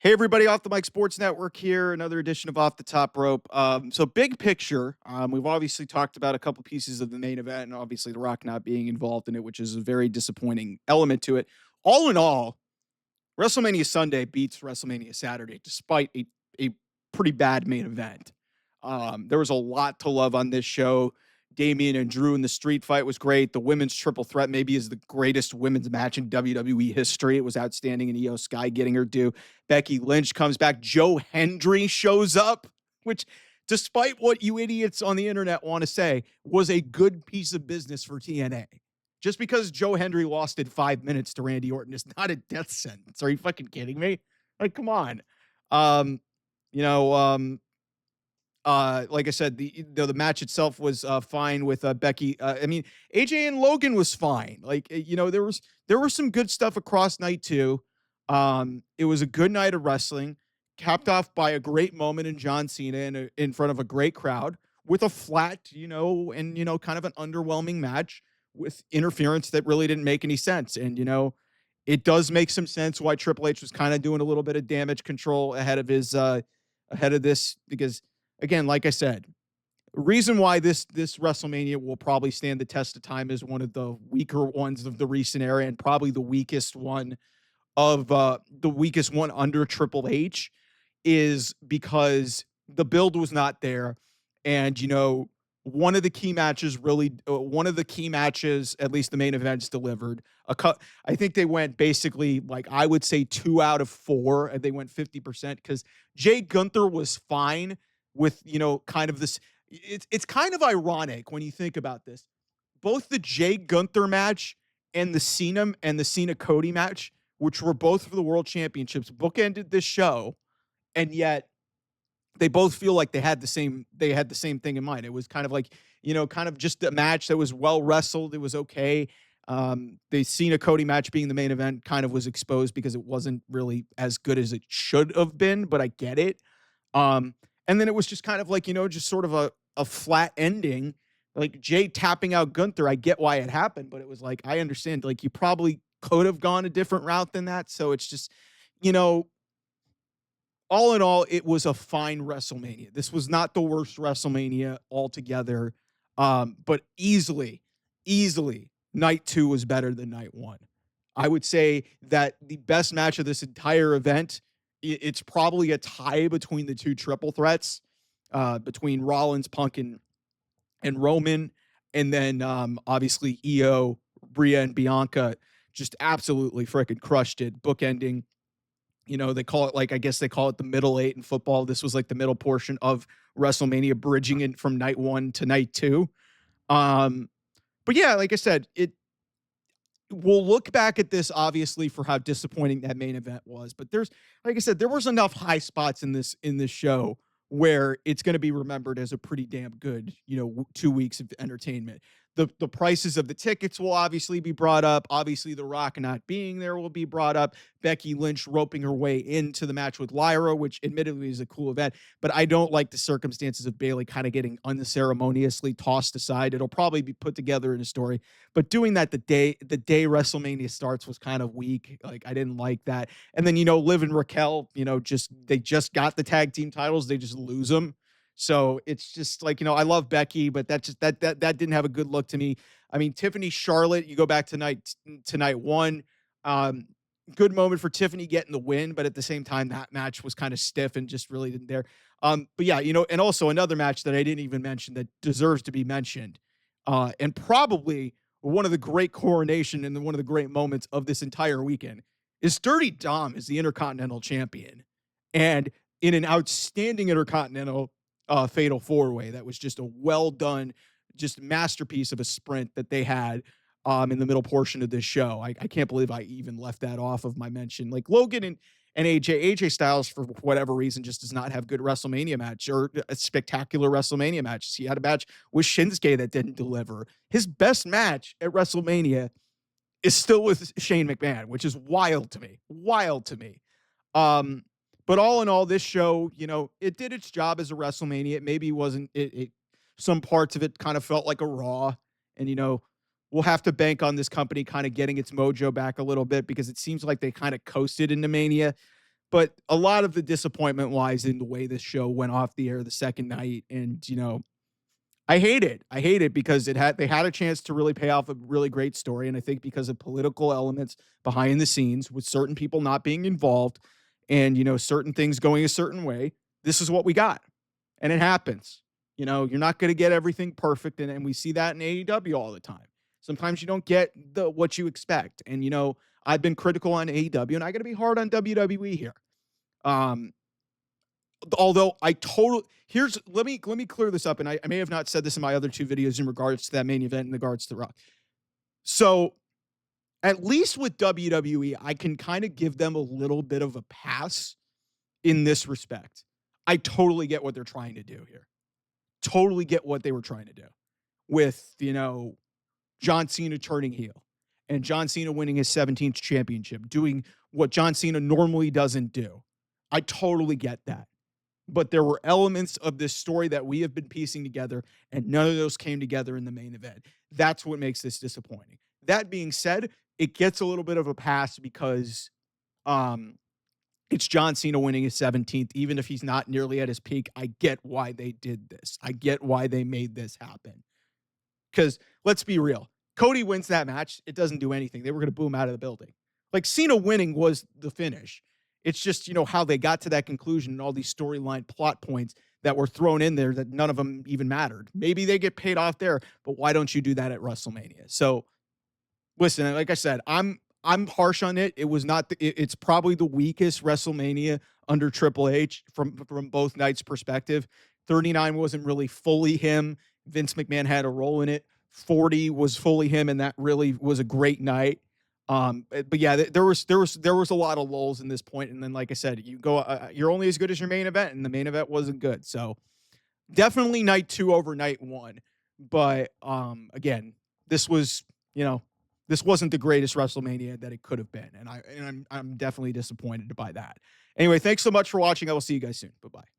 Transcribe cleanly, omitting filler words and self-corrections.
Hey, everybody, Off the Mic Sports Network here, another edition of Off the Top Rope. So, big picture, we've obviously talked about a couple pieces of the main event, and obviously The Rock not being involved in it, which is a very disappointing element to it. All in all, WrestleMania Sunday beats WrestleMania Saturday, despite a pretty bad main event. There was a lot to love on this show. Damian and Drew in the street fight was great. The women's triple threat maybe is the greatest women's match in WWE history. It was outstanding, and Io Sky getting her due. Becky Lynch comes back. Joe Hendry shows up, which, despite what you idiots on the internet want to say, was a good piece of business for TNA. Just because Joe Hendry lost in 5 minutes to Randy Orton is not a death sentence. Are you fucking kidding me? Like, come on. Um, you know, like I said, the match itself was fine with Becky. I mean, AJ and Logan was fine. Like, there was some good stuff across night two. It was a good night of wrestling, capped off by a great moment in John Cena in front of a great crowd with a flat, kind of an underwhelming match with interference that really didn't make any sense. And it does make some sense why Triple H was kind of doing a little bit of damage control ahead of this because, again, like I said, reason why this WrestleMania will probably stand the test of time as one of the weaker ones of the recent era and probably the weakest one under Triple H is because the build was not there. And, one of the key matches, at least the main events delivered. I think they went basically, like, I would say 2 out of 4, and they went 50% because Jay Gunther was fine with, kind of this. It's kind of ironic when you think about this. Both the Jay Gunther match and the Cena Cody match, which were both for the world championships, bookended this show, and yet they both feel like they had the same thing in mind. It was kind of like, kind of just a match that was well wrestled. It was okay. The Cena Cody match being the main event kind of was exposed because it wasn't really as good as it should have been, but I get it. And then it was just kind of like, just sort of a flat ending, like Jay tapping out Gunther. I get why it happened, but it was like, I understand, like, you probably could have gone a different route than that. So it's just, all in all, it was a fine WrestleMania. This was not the worst WrestleMania altogether. But easily, night two was better than night one. I would say that the best match of this entire event, it's probably a tie between the two triple threats, between Rollins, Punk, and Roman. And then obviously Io, Bria, and Bianca just absolutely freaking crushed it, bookending. They call it, like, I guess they call it the middle eight in football. This was like the middle portion of WrestleMania, bridging it from night one to night two. But yeah, like I said, we'll look back at this obviously for how disappointing that main event was. But like I said, there was enough high spots in this show where it's going to be remembered as a pretty damn good, 2 weeks of entertainment. The prices of the tickets will obviously be brought up. Obviously, The Rock not being there will be brought up. Becky Lynch roping her way into the match with Lyra, which admittedly is a cool event, but I don't like the circumstances of Bayley kind of getting unceremoniously tossed aside. It'll probably be put together in a story, but doing that the day WrestleMania starts was kind of weak. Like, I didn't like that. And then, Liv and Raquel, they just got the tag team titles. They just lose them. So it's just like, I love Becky, but that didn't have a good look to me. I mean, Tiffany Charlotte, you go back to night one. Good moment for Tiffany getting the win, but at the same time, that match was kind of stiff and just really didn't there. But yeah, and also another match that I didn't even mention that deserves to be mentioned, and probably one of the great coronation and one of the great moments of this entire weekend is Dirty Dom is the Intercontinental Champion, and in an outstanding Intercontinental fatal four-way that was just a well done, just masterpiece of a sprint that they had in the middle portion of this show. I can't believe I even left that off of my mention. Like, Logan and AJ Styles, for whatever reason, just does not have good WrestleMania match or a spectacular WrestleMania matches. He had a match with Shinsuke that didn't deliver. His best match at WrestleMania is still with Shane McMahon, which is wild to me. But all in all, this show, it did its job as a WrestleMania. It maybe wasn't, some parts of it kind of felt like a Raw. And, we'll have to bank on this company kind of getting its mojo back a little bit because it seems like they kind of coasted into Mania. But a lot of the disappointment lies in the way this show went off the air the second night. And, I hate it. I hate it because they had a chance to really pay off a really great story. And I think because of political elements behind the scenes with certain people not being involved and, certain things going a certain way, this is what we got. And it happens. You're not going to get everything perfect. And we see that in AEW all the time. Sometimes you don't get what you expect. And, I've been critical on AEW and I got to be hard on WWE here. Um, Although let me clear this up, and I may have not said this in my other two videos in regards to that main event in regards to Rock. So at least with WWE, I can kind of give them a little bit of a pass in this respect. I totally get what they're trying to do here. Totally get what they were trying to do with, John Cena turning heel and John Cena winning his 17th championship, doing what John Cena normally doesn't do. I totally get that. But there were elements of this story that we have been piecing together, and none of those came together in the main event. That's what makes this disappointing. That being said, it gets a little bit of a pass because it's John Cena winning his 17th, even if he's not nearly at his peak. I get why they did this. I get why they made this happen. Because let's be real. Cody wins that match. It doesn't do anything. They were going to boo him out of the building. Like Cena winning was the finish. It's just, how they got to that conclusion and all these storyline plot points that were thrown in there that none of them even mattered. Maybe they get paid off there, but why don't you do that at WrestleMania? So listen, like I said, I'm harsh on it. It was not, it's probably the weakest WrestleMania under Triple H from both nights' perspective. 39 wasn't really fully him. Vince McMahon had a role in it. 40 was fully him, and that really was a great night. But yeah, there was a lot of lulls in this point, and then like I said, you're only as good as your main event, and the main event wasn't good. So definitely night 2 over night 1. But again, this was this wasn't the greatest WrestleMania that it could have been, and I'm definitely disappointed by that. Anyway, thanks so much for watching. I will see you guys soon. Bye bye.